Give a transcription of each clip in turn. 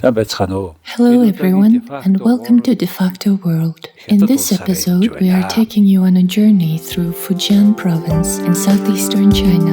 Hello everyone, and welcome to Defacto World. In this episode, we are taking you on a journey through Fujian Province in southeastern China.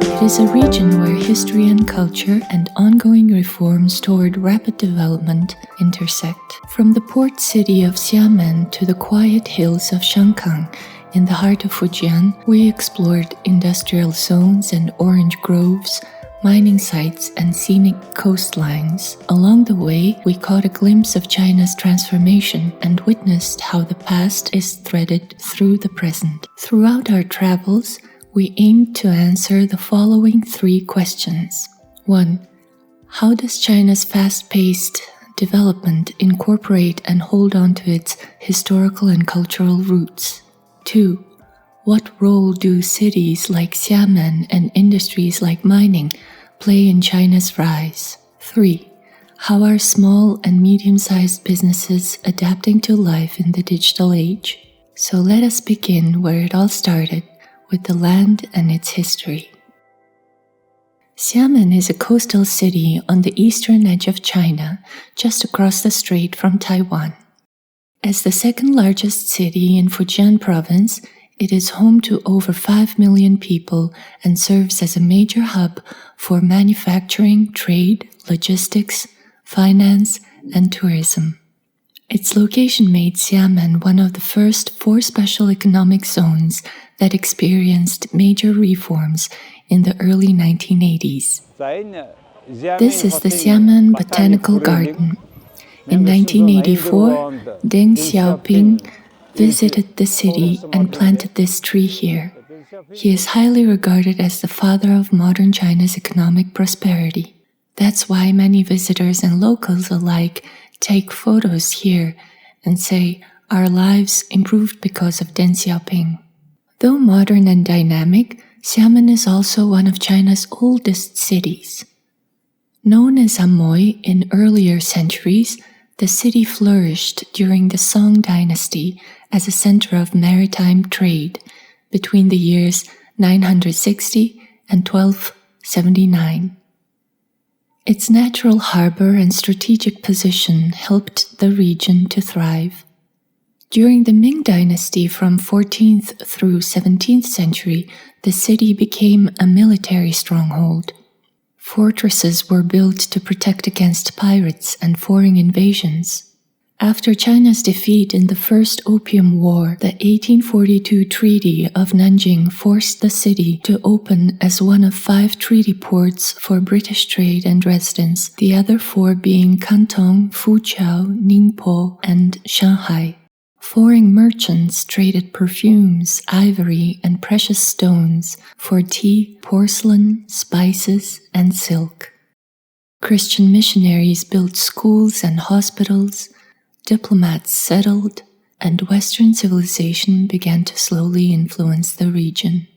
It is a region where history and culture and ongoing reforms toward rapid development intersect. From the port city of Xiamen to the quiet hills of Shankang, in the heart of Fujian, we explored industrial zones and orange groves, mining sites, and scenic coastlines. Along the way, we caught a glimpse of China's transformation and witnessed how the past is threaded through the present. Throughout our travels, we aimed to answer the following three questions. 1. How does China's fast-paced development incorporate and hold on to its historical and cultural roots? 2. What role do cities like Xiamen and industries like mining play in China's rise? 3. How are small and medium-sized businesses adapting to life in the digital age? So let us begin where it all started, with the land and its history. Xiamen is a coastal city on the eastern edge of China, just across the strait from Taiwan. As the second largest city in Fujian Province, it is home to over 5 million people and serves as a major hub for manufacturing, trade, logistics, finance, and tourism. Its location made Xiamen one of the first 4 special economic zones that experienced major reforms in the early 1980s. This is the Xiamen Botanical Garden. In 1984, Deng Xiaoping visited the city and planted this tree here. He is highly regarded as the father of modern China's economic prosperity. That's why many visitors and locals alike take photos here and say, "Our lives improved because of Deng Xiaoping." Though modern and dynamic, Xiamen is also one of China's oldest cities. Known as Amoy in earlier centuries, the city flourished during the Song dynasty as a center of maritime trade between the years 960 and 1279. Its natural harbor and strategic position helped the region to thrive. During the Ming dynasty from 14th through 17th century, the city became a military stronghold. Fortresses were built to protect against pirates and foreign invasions. After China's defeat in the First Opium War, the 1842 Treaty of Nanjing forced the city to open as one of 5 treaty ports for British trade and residence, the other 4 being Canton, Fuqiao, Ningpo, and Shanghai. Foreign merchants traded perfumes, ivory, and precious stones for tea, porcelain, spices, and silk. Christian missionaries built schools and hospitals, diplomats settled, and Western civilization began to slowly influence the region.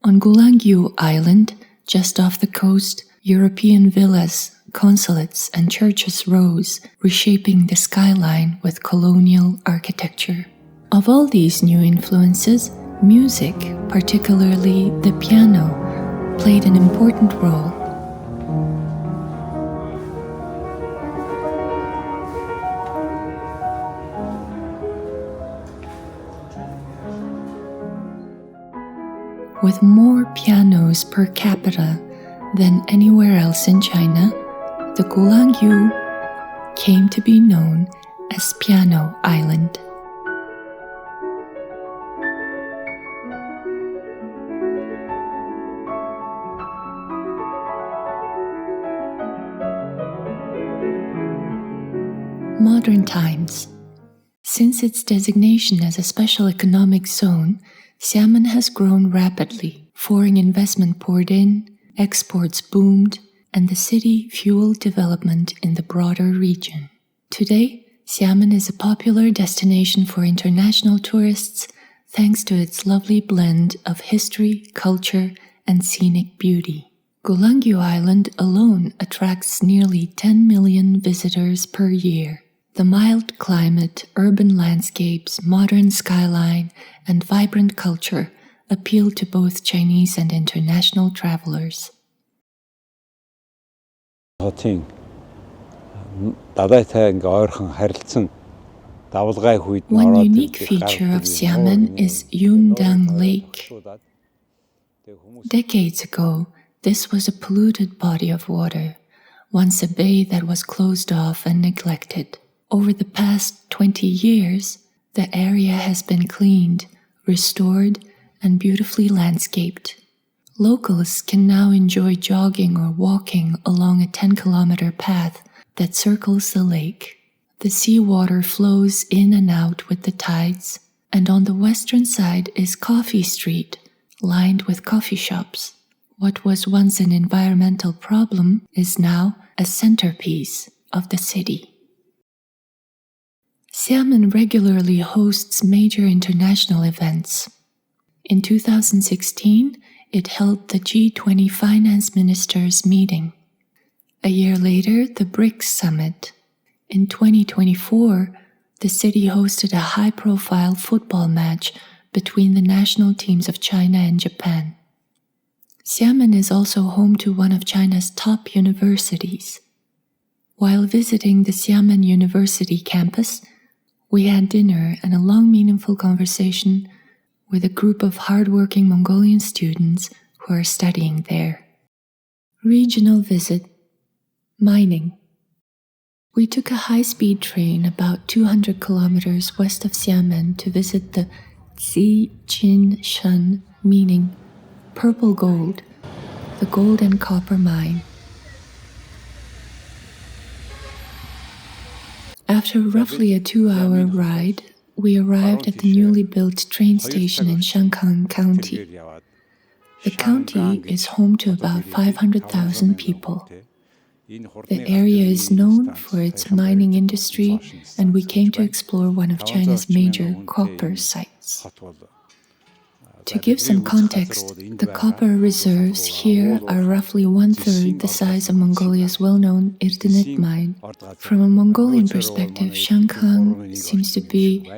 On Gulangyu Island, just off the coast, European villas, consulates, and churches rose, reshaping the skyline with colonial architecture. Of all these new influences, music, particularly the piano, played an important role. With more pianos per capita than anywhere else in China, the Gulangyu came to be known as Piano Island. Modern times. Since its designation as a special economic zone, Xiamen has grown rapidly. Foreign investment poured in, exports boomed, and the city fueled development in the broader region. Today, Xiamen is a popular destination for international tourists thanks to its lovely blend of history, culture, and scenic beauty. Gulangyu Island alone attracts nearly 10 million visitors per year. The mild climate, urban landscapes, modern skyline, and vibrant culture appealed to both Chinese and international travelers. One unique feature of Xiamen is Yundang Lake. Decades ago, this was a polluted body of water, once a bay that was closed off and neglected. Over the past 20 years, the area has been cleaned, restored, and beautifully landscaped. Locals can now enjoy jogging or walking along a 10-kilometer path that circles the lake. The seawater flows in and out with the tides, and on the western side is Coffee Street, lined with coffee shops. What was once an environmental problem is now a centerpiece of the city. Xiamen regularly hosts major international events. In 2016, it held the G20 Finance Ministers meeting. A year later, the BRICS Summit. In 2024, the city hosted a high-profile football match between the national teams of China and Japan. Xiamen is also home to one of China's top universities. While visiting the Xiamen University campus, we had dinner and a long, meaningful conversation with a group of hardworking Mongolian students who are studying there. Regional visit. Mining. We took a high-speed train about 200 kilometers west of Xiamen to visit the Zijin Shan, meaning purple gold, the gold and copper mine. After roughly a 2-hour ride, we arrived at the newly built train station in Shanghai County. The county is home to about 500,000 people. The area is known for its mining industry, and we came to explore one of China's major copper sites. To give some context, the copper reserves here are roughly 1/3 the size of Mongolia's well-known Erdenet mine. From a Mongolian perspective, Shanghai seems to be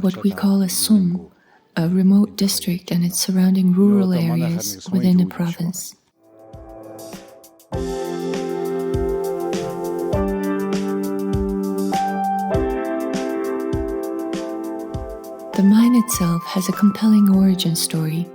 what we call a sum, a remote district and its surrounding rural areas within a province. The mine itself has a compelling origin story.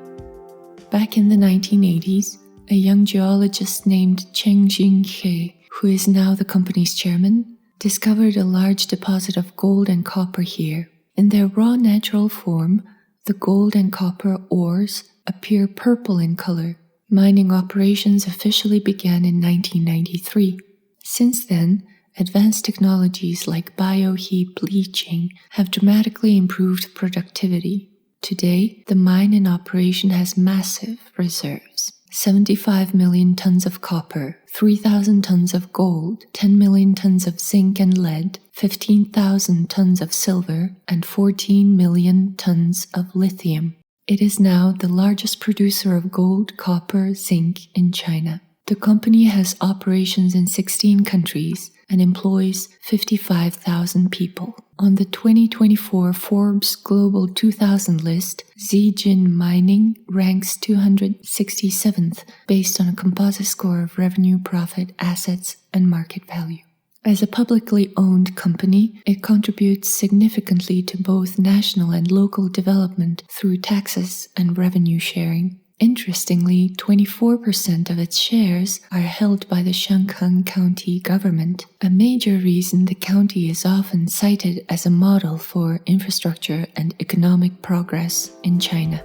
Back in the 1980s, a young geologist named Cheng Jinghe, who is now the company's chairman, discovered a large deposit of gold and copper here. In their raw natural form, the gold and copper ores appear purple in color. Mining operations officially began in 1993. Since then, advanced technologies like bioheat bleaching have dramatically improved productivity. Today, the mine in operation has massive reserves: 75 million tons of copper, 3,000 tons of gold, 10 million tons of zinc and lead, 15,000 tons of silver, and 14 million tons of lithium. It is now the largest producer of gold, copper, zinc in China. The company has operations in 16 countries and employs 55,000 people. On the 2024 Forbes Global 2000 list, Zijin Mining ranks 267th based on a composite score of revenue, profit, assets, and market value. As a publicly owned company, it contributes significantly to both national and local development through taxes and revenue sharing. Interestingly, 24% of its shares are held by the Shanghai County government, a major reason the county is often cited as a model for infrastructure and economic progress in China.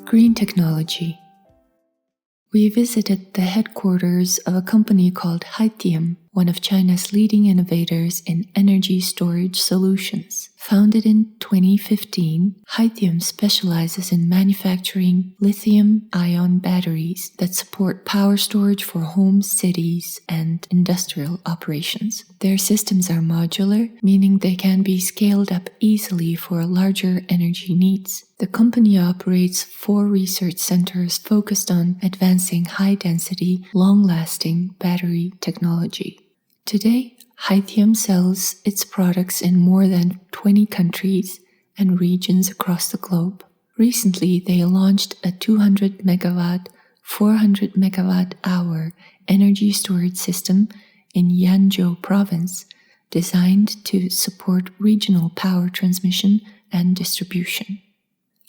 Green technology. We visited the headquarters of a company called Lithium, one of China's leading innovators in energy storage solutions. Founded in 2015, Lithium specializes in manufacturing lithium-ion batteries that support power storage for homes, cities, and industrial operations. Their systems are modular, meaning they can be scaled up easily for larger energy needs. The company operates 4 research centers focused on advancing high-density, long-lasting battery technology. Today, Hythium sells its products in more than 20 countries and regions across the globe. Recently, they launched a 200 megawatt, 400 megawatt hour energy storage system in Yanzhou province, designed to support regional power transmission and distribution.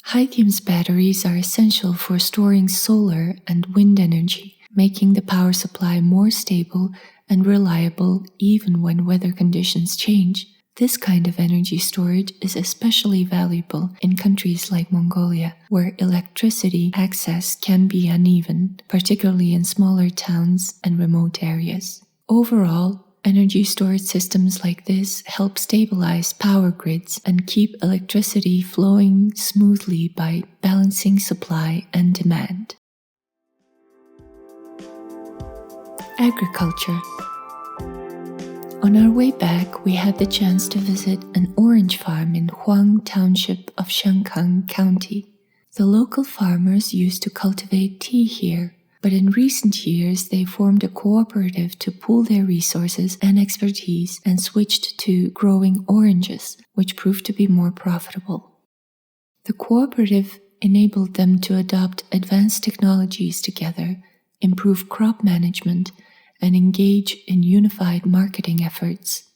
Hythium's batteries are essential for storing solar and wind energy, making the power supply more stable and reliable even when weather conditions change. This kind of energy storage is especially valuable in countries like Mongolia, where electricity access can be uneven, particularly in smaller towns and remote areas. Overall, energy storage systems like this help stabilize power grids and keep electricity flowing smoothly by balancing supply and demand. Agriculture. On our way back, we had the chance to visit an orange farm in Huang Township of Shenkang County. The local farmers used to cultivate tea here, but in recent years they formed a cooperative to pool their resources and expertise and switched to growing oranges, which proved to be more profitable. The cooperative enabled them to adopt advanced technologies together, improve crop management, and engage in unified marketing efforts.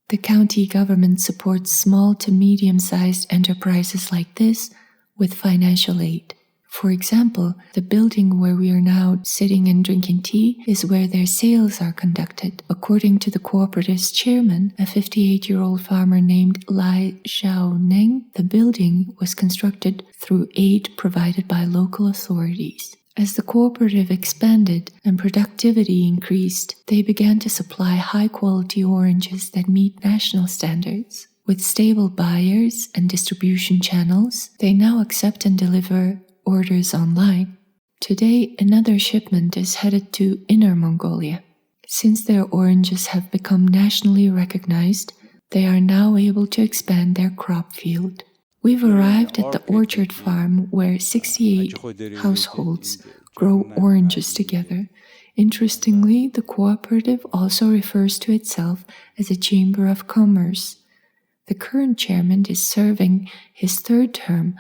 The county government supports small to medium-sized enterprises like this with financial aid. For example, the building where we are now sitting and drinking tea is where their sales are conducted. According to the cooperative's chairman, a 58-year-old farmer named Lai Xiaoneng, the building was constructed through aid provided by local authorities. As the cooperative expanded and productivity increased, they began to supply high-quality oranges that meet national standards. With stable buyers and distribution channels, they now accept and deliver orders online. Today, another shipment is headed to Inner Mongolia. Since their oranges have become nationally recognized, they are now able to expand their crop field. We've arrived at the orchard farm where 68 households grow oranges together. Interestingly, the cooperative also refers to itself as a chamber of commerce. The current chairman is serving his third term,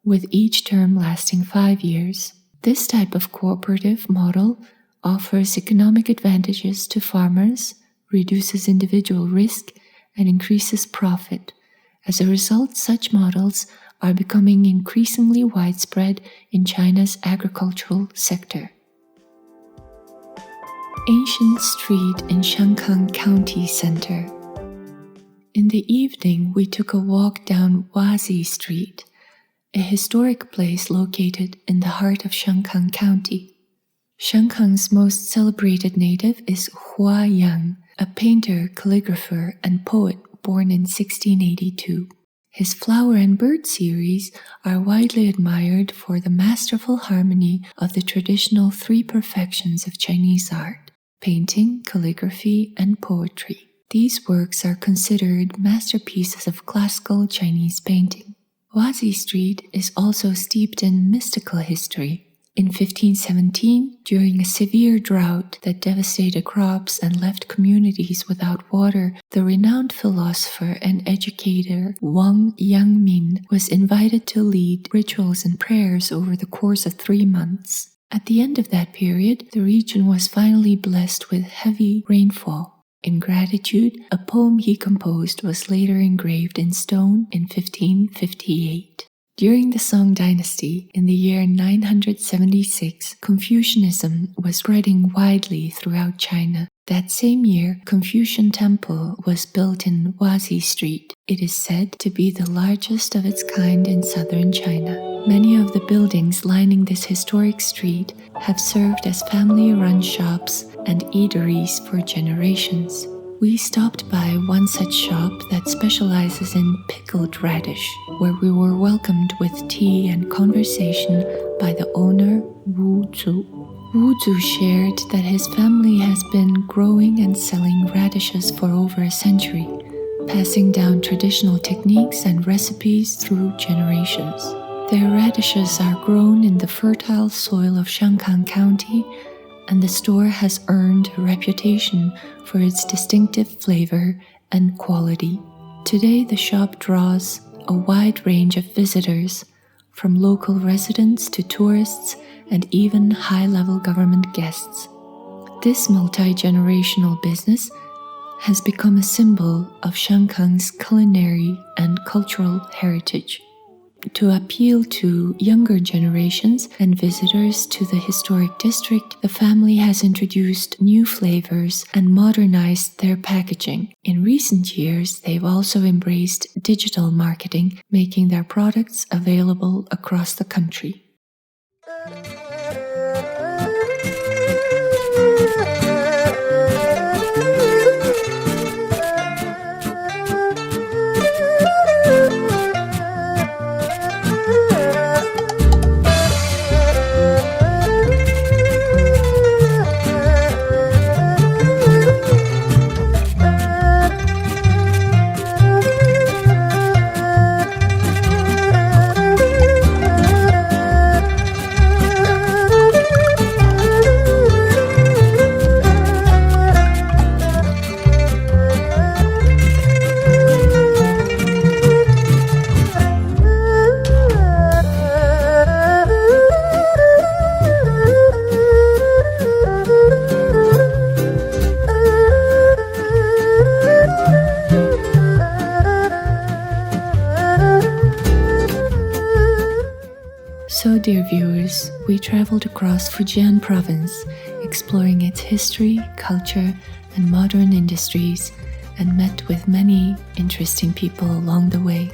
with each term lasting 5 years. This type of cooperative model offers economic advantages to farmers, reduces individual risk, and increases profit. As a result, such models are becoming increasingly widespread in China's agricultural sector. Ancient Street in Shenkang County Center. In the evening, we took a walk down Wazi Street, a historic place located in the heart of Shenkang County. Shenkang's most celebrated native is Hua Yang, a painter, calligrapher, and poet born in 1682. His Flower and Bird series are widely admired for the masterful harmony of the traditional three perfections of Chinese art: painting, calligraphy, and poetry. These works are considered masterpieces of classical Chinese painting. Wazi Street is also steeped in mystical history. In 1517, during a severe drought that devastated crops and left communities without water, the renowned philosopher and educator Wang Yangmin was invited to lead rituals and prayers over the course of 3 months. At the end of that period, the region was finally blessed with heavy rainfall. In gratitude, a poem he composed was later engraved in stone in 1558. During the Song dynasty, in the year 976, Confucianism was spreading widely throughout China. That same year, Confucian Temple was built in Wazi Street. It is said to be the largest of its kind in southern China. Many of the buildings lining this historic street have served as family-run shops and eateries for generations. We stopped by one such shop that specializes in pickled radish, where we were welcomed with tea and conversation by the owner, Wu Zu. Wu Zu shared that his family has been growing and selling radishes for over a century, passing down traditional techniques and recipes through generations. Their radishes are grown in the fertile soil of Shenkang County, and the store has earned a reputation for its distinctive flavor and quality. Today, the shop draws a wide range of visitors, from local residents to tourists and even high-level government guests. This multi-generational business has become a symbol of Shangkang's culinary and cultural heritage. To appeal to younger generations and visitors to the historic district, the family has introduced new flavors and modernized their packaging. In recent years, they've also embraced digital marketing, making their products available across the country. So, dear viewers, we traveled across Fujian Province, exploring its history, culture, and modern industries, and met with many interesting people along the way.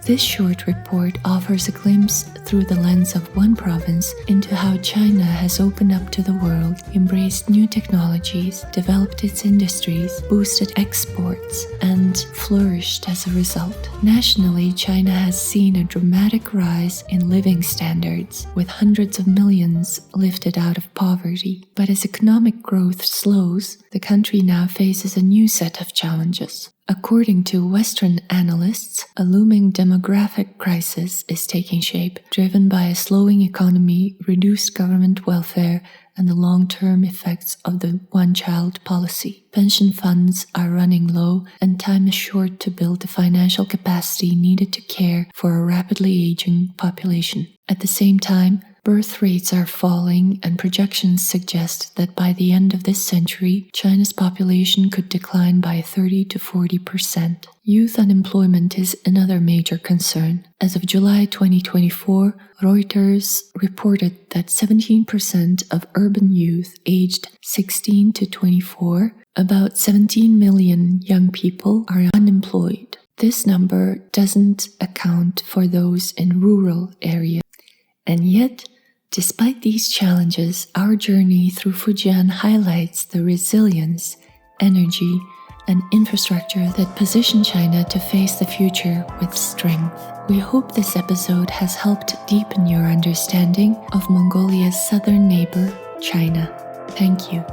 This short report offers a glimpse through the lens of one province into how China has opened up to the world, embraced new technologies, developed its industries, boosted exports, and flourished as a result. Nationally, China has seen a dramatic rise in living standards, with hundreds of millions lifted out of poverty. But as economic growth slows, the country now faces a new set of challenges. According to Western analysts, a looming demographic crisis is taking shape, driven by a slowing economy, reduced government welfare, and the long-term effects of the one-child policy. Pension funds are running low, and time is short to build the financial capacity needed to care for a rapidly aging population. At the same time, birth rates are falling, and projections suggest that by the end of this century, China's population could decline by 30 to 40%. Youth unemployment is another major concern. As of July 2024, Reuters reported that 17% of urban youth aged 16 to 24, about 17 million young people, are unemployed. This number doesn't account for those in rural areas. And yet, despite these challenges, our journey through Fujian highlights the resilience, energy, and infrastructure that position China to face the future with strength. We hope this episode has helped deepen your understanding of Mongolia's southern neighbor, China. Thank you.